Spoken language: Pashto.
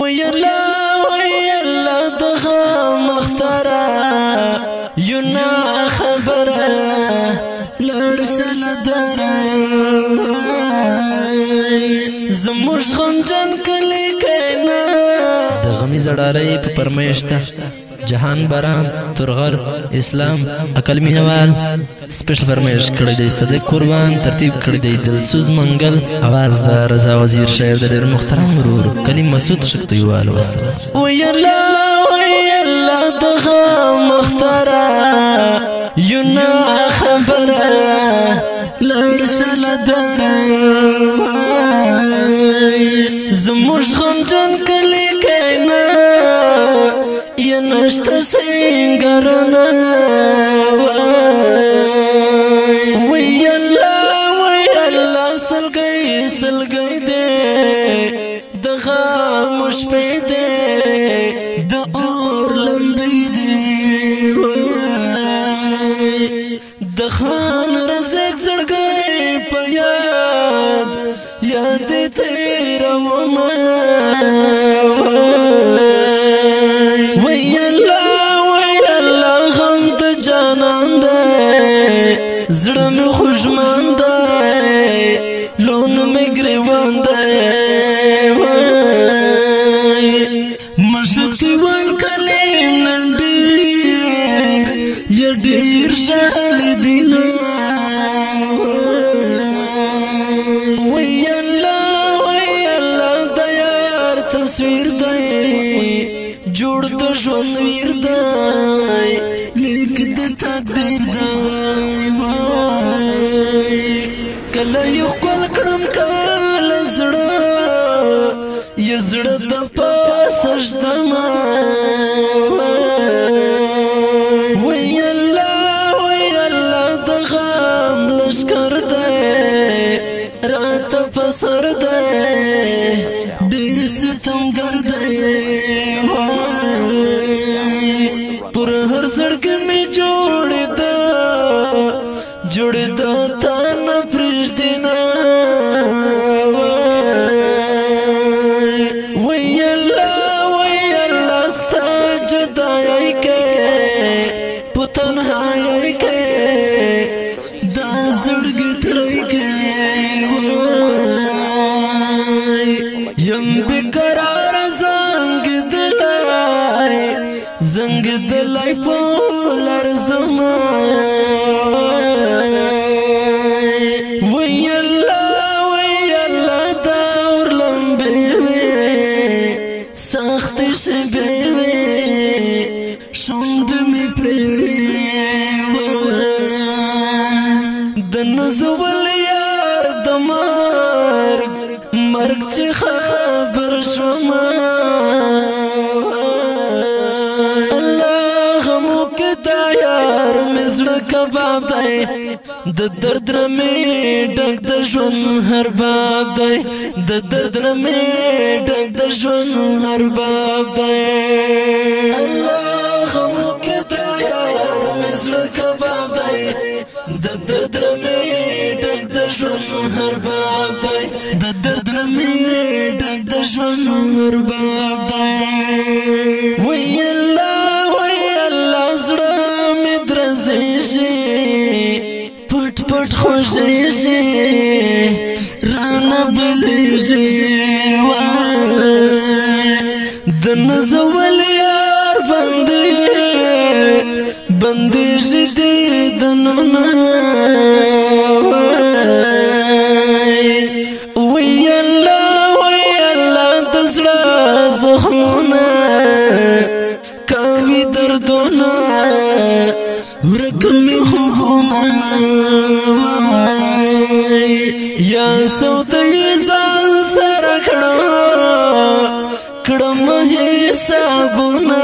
ویلا دغه مختاره یونا خبره لړسل دره زموږ غمجن کلی کینا د غمی زړالۍ په پرمیشته جهان باران ترغر اسلام عقل مینوال سپیشل فرمایش کړی دی صدیق قربان ترتیب کړی دی دلسوز منګل आवाज د رضا وزیر شاعر د ډېر محترم ورور کلیم مسعود شکتیوال وسلام ویلا دغه مختاره یونا خبره لړسل دره زموږ غمجن کلی کینا یا نشته سنگرونه وی الله سلګی دی دغه مشپې دی د اور لمبې دی د خان رزق زړګی په یاد تیرومه وی الله غم د جانان دی زړه مې خوشمان دی لون مې ګریوان دی مشکتیوال کلیم نن ډېر یا ډېر ژړلی دی نو وی الله د یار تصویر دی جوړ د ژوند ویر دی لیک د تقدیر دی کله یو کول کړم کله زړه یا زړه د پاسه ژدمه وی الله د غم لښکر دی راته په سر دی ډېر ستمګر دی پر هر زړګي مې جوړېده تا نه پرېږدي نه وی الله ستا جدایۍ کې په تنهایۍ کې دا زړګي تړی کې یم بقرار زنګ دلای په لرزما وی الله دا اور لمبې سخت شبې شوند می پرې د نزول یار د مرګ چې خبر شوم کباب دی د درد رمې ډک د ژوند هر باب دی د درد رمې ډک د ژوند هر باب دی الله غمو کې د یار مې زړه کباب دی د درد رمې ډک د ژوند هر باب دی د درد رمې ډک د ژوند هر باب دی وی الله زړه مې درزېږي پټ خوږېږي رانه بلېږي د نزول یار بندېږي دیدنونه وی الله د زړه زخمونه کوي دردونه ورک می خوبونه یا سودای ځان سره کړم حسابونه